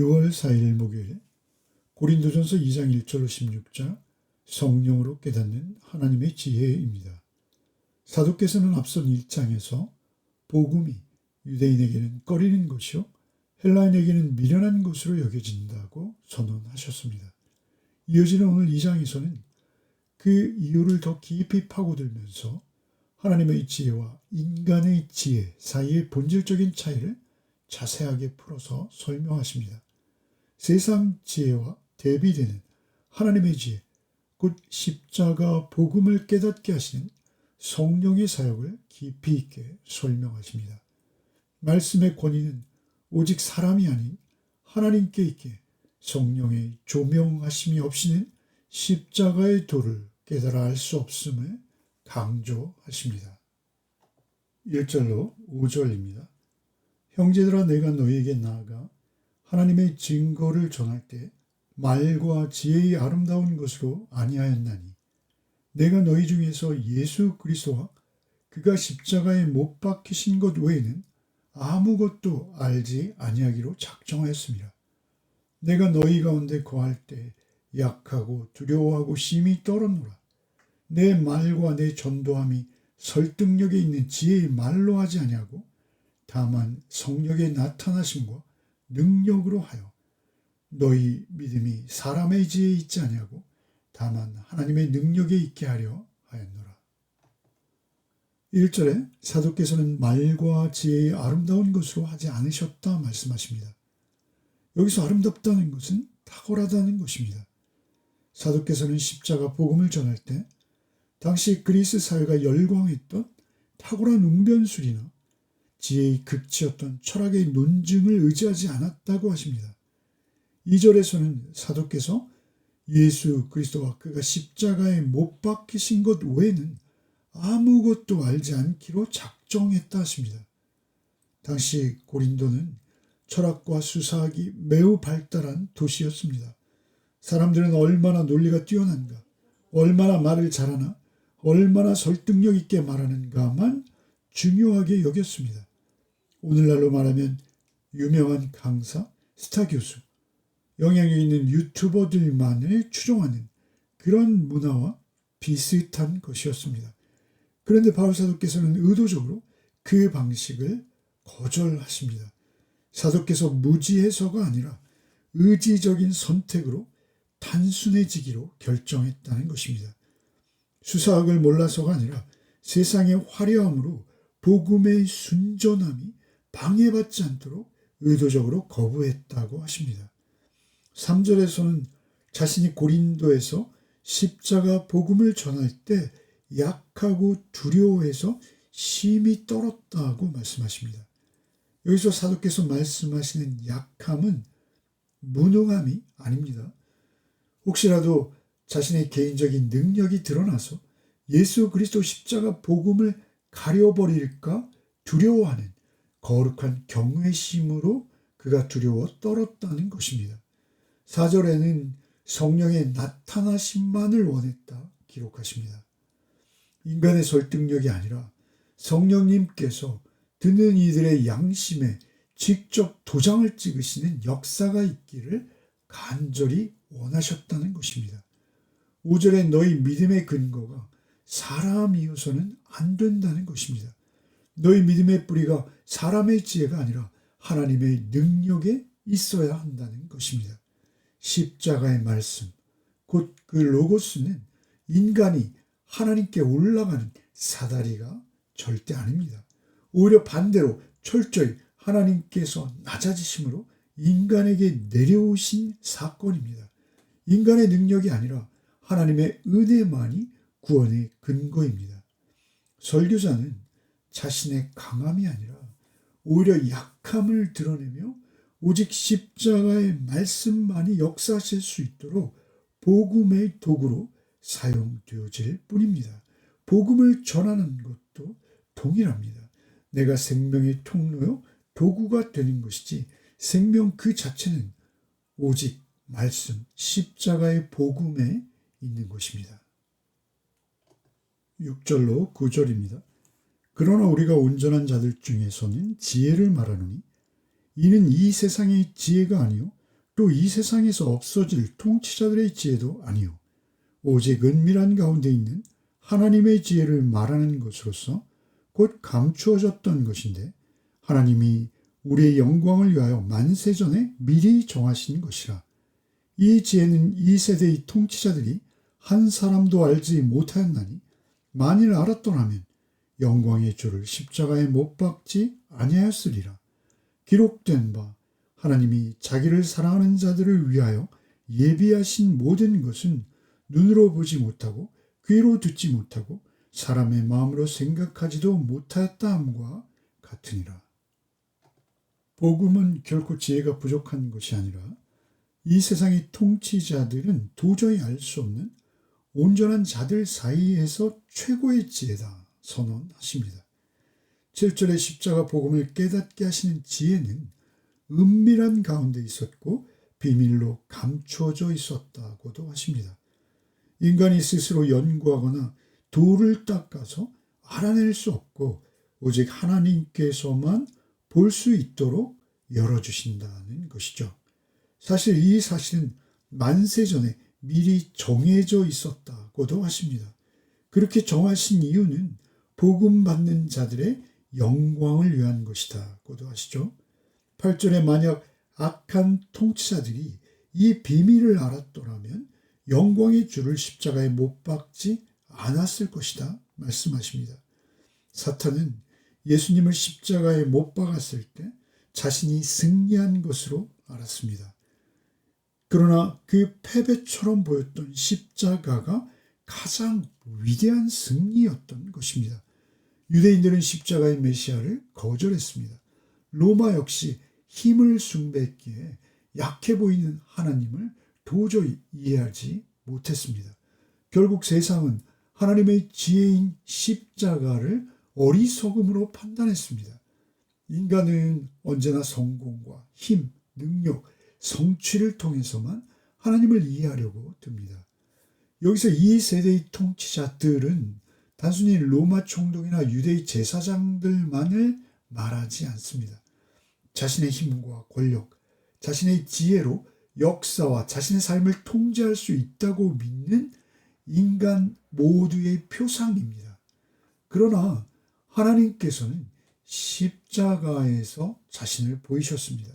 6월 4일 목요일 고린도전서 2장 1절로 16절 성령으로 깨닫는 하나님의 지혜입니다. 사도께서는 앞선 1장에서 복음이 유대인에게는 꺼리는 것이요 헬라인에게는 미련한 것으로 여겨진다고 선언하셨습니다. 이어지는 오늘 2장에서는 그 이유를 더 깊이 파고들면서 하나님의 지혜와 인간의 지혜 사이의 본질적인 차이를 자세하게 풀어서 설명하십니다. 세상 지혜와 대비되는 하나님의 지혜, 곧 십자가 복음을 깨닫게 하시는 성령의 사역을 깊이 있게 설명하십니다. 말씀의 권위는 오직 사람이 아닌 하나님께 있게 성령의 조명하심이 없이는 십자가의 도를 깨달아 알 수 없음을 강조하십니다. 1절로 5절입니다. 형제들아, 내가 너희에게 나아가 하나님의 증거를 전할 때 말과 지혜의 아름다운 것으로 아니하였나니 내가 너희 중에서 예수 그리스도와 그가 십자가에 못 박히신 것 외에는 아무것도 알지 아니하기로 작정하였습니다. 내가 너희 가운데 거할 때 약하고 두려워하고 심히 떨었노라. 내 말과 내 전도함이 설득력에 있는 지혜의 말로 하지 아니하고 다만 성령의 나타나심과 능력으로 하여 너희 믿음이 사람의 지혜에 있지 아니하고 다만 하나님의 능력에 있게 하려 하였노라. 1절에 사도께서는 말과 지혜의 아름다운 것으로 하지 않으셨다 말씀하십니다. 여기서 아름답다는 것은 탁월하다는 것입니다. 사도께서는 십자가 복음을 전할 때 당시 그리스 사회가 열광했던 탁월한 웅변술이나 지혜의 극치였던 철학의 논증을 의지하지 않았다고 하십니다. 2절에서는 사도께서 예수 그리스도와 그가 십자가에 못 박히신 것 외에는 아무것도 알지 않기로 작정했다 하십니다. 당시 고린도는 철학과 수사학이 매우 발달한 도시였습니다. 사람들은 얼마나 논리가 뛰어난가, 얼마나 말을 잘하나, 얼마나 설득력 있게 말하는가만 중요하게 여겼습니다. 오늘날로 말하면 유명한 강사, 스타 교수, 영향력 있는 유튜버들만을 추종하는 그런 문화와 비슷한 것이었습니다. 그런데 바울 사도께서는 의도적으로 그 방식을 거절하십니다. 사도께서 무지해서가 아니라 의지적인 선택으로 단순해지기로 결정했다는 것입니다. 수사학을 몰라서가 아니라 세상의 화려함으로 복음의 순전함이 방해받지 않도록 의도적으로 거부했다고 하십니다. 3절에서는 자신이 고린도에서 십자가 복음을 전할 때 약하고 두려워해서 심히 떨었다고 말씀하십니다. 여기서 사도께서 말씀하시는 약함은 무능함이 아닙니다. 혹시라도 자신의 개인적인 능력이 드러나서 예수 그리스도 십자가 복음을 가려버릴까 두려워하는 거룩한 경외심으로 그가 두려워 떨었다는 것입니다. 4절에는 성령의 나타나심만을 원했다 기록하십니다. 인간의 설득력이 아니라 성령님께서 듣는 이들의 양심에 직접 도장을 찍으시는 역사가 있기를 간절히 원하셨다는 것입니다. 5절에 너희 믿음의 근거가 사람이어서는 안 된다는 것입니다. 너희 믿음의 뿌리가 사람의 지혜가 아니라 하나님의 능력에 있어야 한다는 것입니다. 십자가의 말씀, 곧 그 로고스는 인간이 하나님께 올라가는 사다리가 절대 아닙니다. 오히려 반대로 철저히 하나님께서 낮아지심으로 인간에게 내려오신 사건입니다. 인간의 능력이 아니라 하나님의 은혜만이 구원의 근거입니다. 설교자는 자신의 강함이 아니라 오히려 약함을 드러내며 오직 십자가의 말씀만이 역사하실 수 있도록 복음의 도구로 사용되어질 뿐입니다. 복음을 전하는 것도 동일합니다. 내가 생명의 통로요 도구가 되는 것이지 생명 그 자체는 오직 말씀, 십자가의 복음에 있는 것입니다. 6절로 9절입니다. 그러나 우리가 온전한 자들 중에서는 지혜를 말하노니 이는 이 세상의 지혜가 아니요 또 이 세상에서 없어질 통치자들의 지혜도 아니요 오직 은밀한 가운데 있는 하나님의 지혜를 말하는 것으로서 곧 감추어졌던 것인데 하나님이 우리의 영광을 위하여 만세전에 미리 정하신 것이라. 이 지혜는 이 세대의 통치자들이 한 사람도 알지 못하였나니 만일 알았더라면 영광의 주를 십자가에 못 박지 아니하였으리라. 기록된 바 하나님이 자기를 사랑하는 자들을 위하여 예비하신 모든 것은 눈으로 보지 못하고 귀로 듣지 못하고 사람의 마음으로 생각하지도 못하였다 함과 같으니라. 복음은 결코 지혜가 부족한 것이 아니라 이 세상의 통치자들은 도저히 알 수 없는 온전한 자들 사이에서 최고의 지혜다 선언하십니다. 7절의 십자가 복음을 깨닫게 하시는 지혜는 은밀한 가운데 있었고 비밀로 감추어져 있었다고도 하십니다. 인간이 스스로 연구하거나 돌을 닦아서 알아낼 수 없고 오직 하나님께서만 볼 수 있도록 열어주신다는 것이죠. 사실 이 사실은 만세전에 미리 정해져 있었다고도 하십니다. 그렇게 정하신 이유는 복음 받는 자들의 영광을 위한 것이다고도 하시죠. 8절에 만약 악한 통치자들이 이 비밀을 알았더라면 영광의 주를 십자가에 못 박지 않았을 것이다 말씀하십니다. 사탄은 예수님을 십자가에 못 박았을 때 자신이 승리한 것으로 알았습니다. 그러나 그 패배처럼 보였던 십자가가 가장 위대한 승리였던 것입니다. 유대인들은 십자가의 메시아를 거절했습니다. 로마 역시 힘을 숭배했기에 약해 보이는 하나님을 도저히 이해하지 못했습니다. 결국 세상은 하나님의 지혜인 십자가를 어리석음으로 판단했습니다. 인간은 언제나 성공과 힘, 능력, 성취를 통해서만 하나님을 이해하려고 듭니다. 여기서 이 세대의 통치자들은 단순히 로마 총독이나 유대의 제사장들만을 말하지 않습니다. 자신의 힘과 권력, 자신의 지혜로 역사와 자신의 삶을 통제할 수 있다고 믿는 인간 모두의 표상입니다. 그러나 하나님께서는 십자가에서 자신을 보이셨습니다.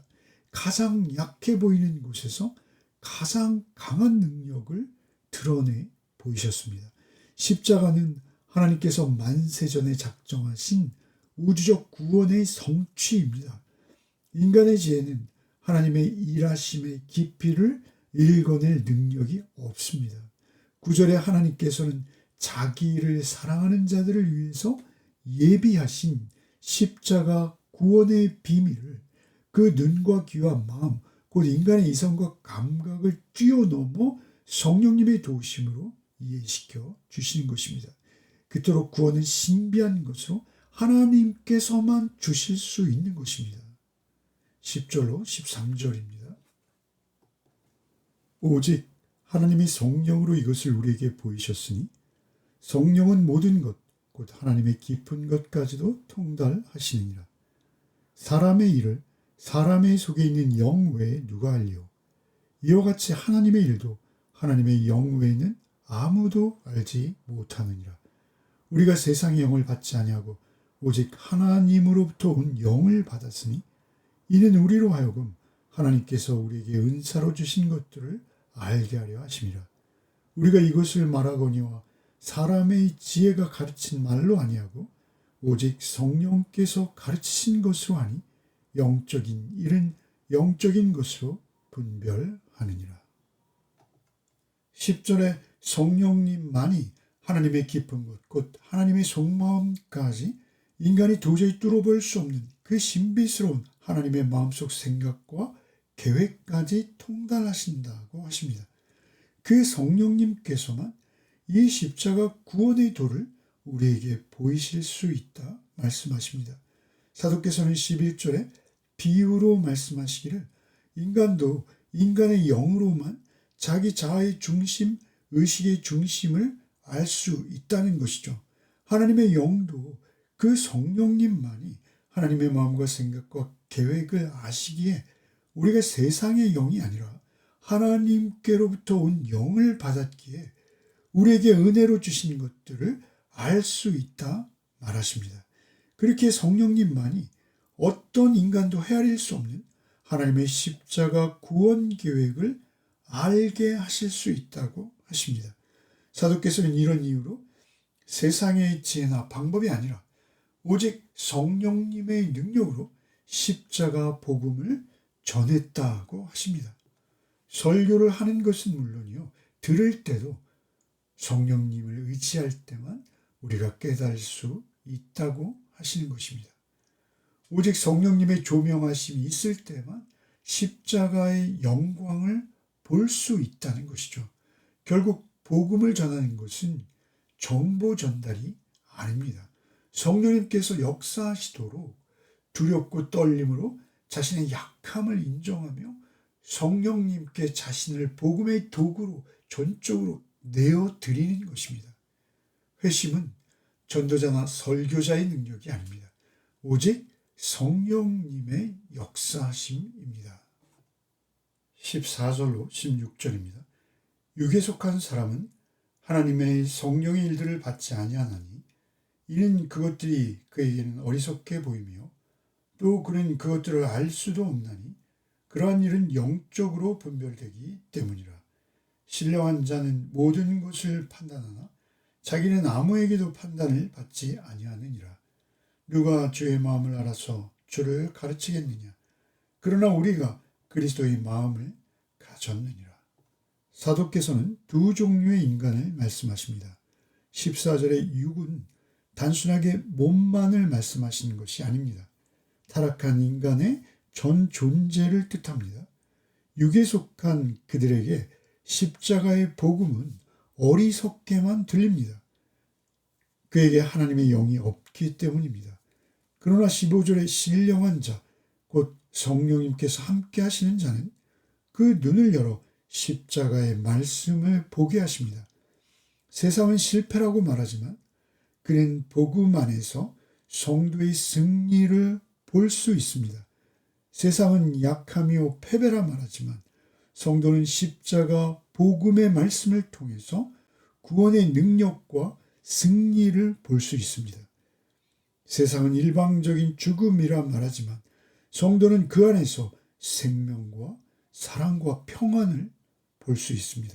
가장 약해 보이는 곳에서 가장 강한 능력을 드러내 보이셨습니다. 십자가는 하나님께서 만세전에 작정하신 우주적 구원의 성취입니다. 인간의 지혜는 하나님의 일하심의 깊이를 읽어낼 능력이 없습니다. 9절에 하나님께서는 자기를 사랑하는 자들을 위해서 예비하신 십자가 구원의 비밀을 그 눈과 귀와 마음, 곧 인간의 이성과 감각을 뛰어넘어 성령님의 도우심으로 이해시켜 주시는 것입니다. 그토록 구원은 신비한 것으로 하나님께서만 주실 수 있는 것입니다. 10절로 13절입니다. 오직 하나님이 성령으로 이것을 우리에게 보이셨으니 성령은 모든 것, 곧 하나님의 깊은 것까지도 통달하시느니라. 사람의 일을 사람의 속에 있는 영 외에 누가 알리요? 이와 같이 하나님의 일도 하나님의 영 외에는 아무도 알지 못하느니라. 우리가 세상의 영을 받지 아니하고 오직 하나님으로부터 온 영을 받았으니 이는 우리로 하여금 하나님께서 우리에게 은사로 주신 것들을 알게 하려 하심이라. 우리가 이것을 말하거니와 사람의 지혜가 가르친 말로 아니하고 오직 성령께서 가르치신 것으로 하니 영적인 일은 영적인 것으로 분별하느니라. 10절에 성령님만이 하나님의 깊은 것, 곧 하나님의 속마음까지 인간이 도저히 뚫어볼 수 없는 그 신비스러운 하나님의 마음속 생각과 계획까지 통달하신다고 하십니다. 그 성령님께서만 이 십자가 구원의 도를 우리에게 보이실 수 있다 말씀하십니다. 사도께서는 11절에 비유로 말씀하시기를 인간도 인간의 영으로만 자기 자아의 중심, 의식의 중심을 알 수 있다는 것이죠. 하나님의 영도 그 성령님만이 하나님의 마음과 생각과 계획을 아시기에 우리가 세상의 영이 아니라 하나님께로부터 온 영을 받았기에 우리에게 은혜로 주신 것들을 알 수 있다 말하십니다. 그렇게 성령님만이 어떤 인간도 헤아릴 수 없는 하나님의 십자가 구원 계획을 알게 하실 수 있다고 하십니다. 사도께서는 이런 이유로 세상의 지혜나 방법이 아니라 오직 성령님의 능력으로 십자가 복음을 전했다고 하십니다. 설교를 하는 것은 물론이요, 들을 때도 성령님을 의지할 때만 우리가 깨달을 수 있다고 하시는 것입니다. 오직 성령님의 조명하심이 있을 때만 십자가의 영광을 볼 수 있다는 것이죠. 결국 복음을 전하는 것은 정보 전달이 아닙니다. 성령님께서 역사하시도록 두렵고 떨림으로 자신의 약함을 인정하며 성령님께 자신을 복음의 도구로 전적으로 내어드리는 것입니다. 회심은 전도자나 설교자의 능력이 아닙니다. 오직 성령님의 역사하심입니다. 14절로 16절입니다. 육에 속한 사람은 하나님의 성령의 일들을 받지 아니하나니 이는 그것들이 그에게는 어리석게 보이며 또 그는 그것들을 알 수도 없나니 그러한 일은 영적으로 분별되기 때문이라. 신령한 자는 모든 것을 판단하나 자기는 아무에게도 판단을 받지 아니하느니라. 누가 주의 마음을 알아서 주를 가르치겠느냐. 그러나 우리가 그리스도의 마음을 가졌느니라. 사도께서는 두 종류의 인간을 말씀하십니다. 14절의 육은 단순하게 몸만을 말씀하시는 것이 아닙니다. 타락한 인간의 전 존재를 뜻합니다. 육에 속한 그들에게 십자가의 복음은 어리석게만 들립니다. 그에게 하나님의 영이 없기 때문입니다. 그러나 15절의 신령한 자, 곧 성령님께서 함께 하시는 자는 그 눈을 열어 십자가의 말씀을 보게 하십니다. 세상은 실패라고 말하지만 그는 복음 안에서 성도의 승리를 볼 수 있습니다. 세상은 약함이요 패배라 말하지만 성도는 십자가 복음의 말씀을 통해서 구원의 능력과 승리를 볼 수 있습니다. 세상은 일방적인 죽음이라 말하지만 성도는 그 안에서 생명과 사랑과 평안을 볼 수 있습니다.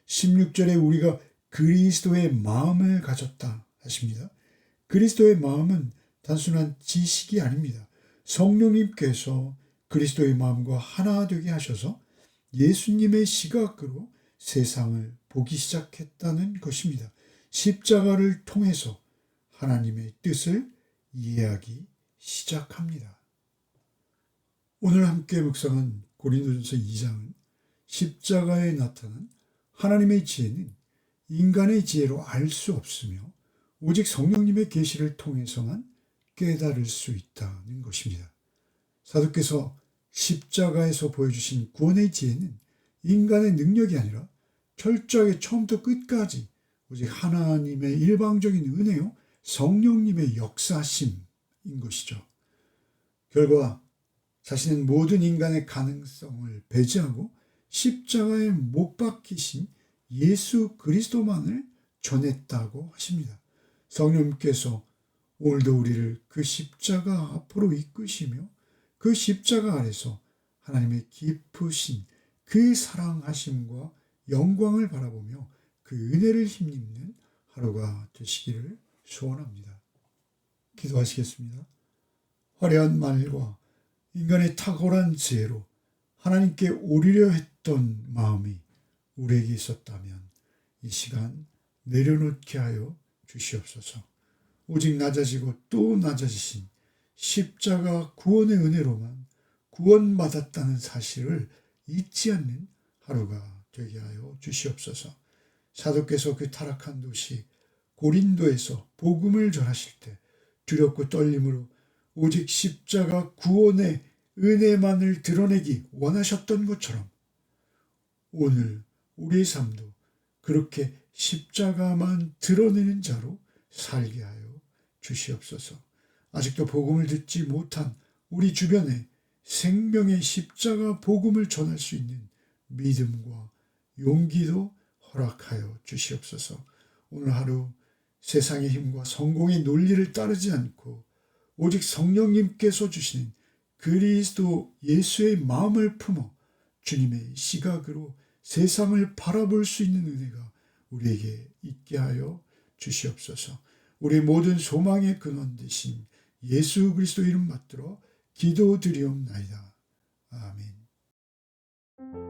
16절에 우리가 그리스도의 마음을 가졌다 하십니다. 그리스도의 마음은 단순한 지식이 아닙니다. 성령님께서 그리스도의 마음과 하나 되게 하셔서 예수님의 시각으로 세상을 보기 시작했다는 것입니다. 십자가를 통해서 하나님의 뜻을 이해하기 시작합니다. 오늘 함께 묵상한 고린도전서 2장은 십자가에 나타난 하나님의 지혜는 인간의 지혜로 알 수 없으며 오직 성령님의 계시를 통해서만 깨달을 수 있다는 것입니다. 사도께서 십자가에서 보여주신 구원의 지혜는 인간의 능력이 아니라 철저하게 처음부터 끝까지 오직 하나님의 일방적인 은혜요, 성령님의 역사심인 것이죠. 결과 자신은 모든 인간의 가능성을 배제하고 십자가에 못 박히신 예수 그리스도만을 전했다고 하십니다. 성령님께서 오늘도 우리를 그 십자가 앞으로 이끄시며 그 십자가 아래서 하나님의 깊으신 그 사랑하심과 영광을 바라보며 그 은혜를 힘입는 하루가 되시기를 소원합니다. 기도하시겠습니다. 화려한 말과 인간의 탁월한 지혜로 하나님께 오리려 했던 마음이 우리에게 있었다면 이 시간 내려놓게 하여 주시옵소서. 오직 낮아지고 또 낮아지신 십자가 구원의 은혜로만 구원받았다는 사실을 잊지 않는 하루가 되게 하여 주시옵소서. 사도께서 그 타락한 도시 고린도에서 복음을 전하실 때 두렵고 떨림으로 오직 십자가 구원의 은혜만을 드러내기 원하셨던 것처럼 오늘 우리의 삶도 그렇게 십자가만 드러내는 자로 살게 하여 주시옵소서. 아직도 복음을 듣지 못한 우리 주변에 생명의 십자가 복음을 전할 수 있는 믿음과 용기도 허락하여 주시옵소서. 오늘 하루 세상의 힘과 성공의 논리를 따르지 않고 오직 성령님께서 주시는 그리스도 예수의 마음을 품어 주님의 시각으로 세상을 바라볼 수 있는 은혜가 우리에게 있게 하여 주시옵소서. 우리 모든 소망의 근원 되신 예수 그리스도 이름 받들어 기도드리옵나이다. 아멘.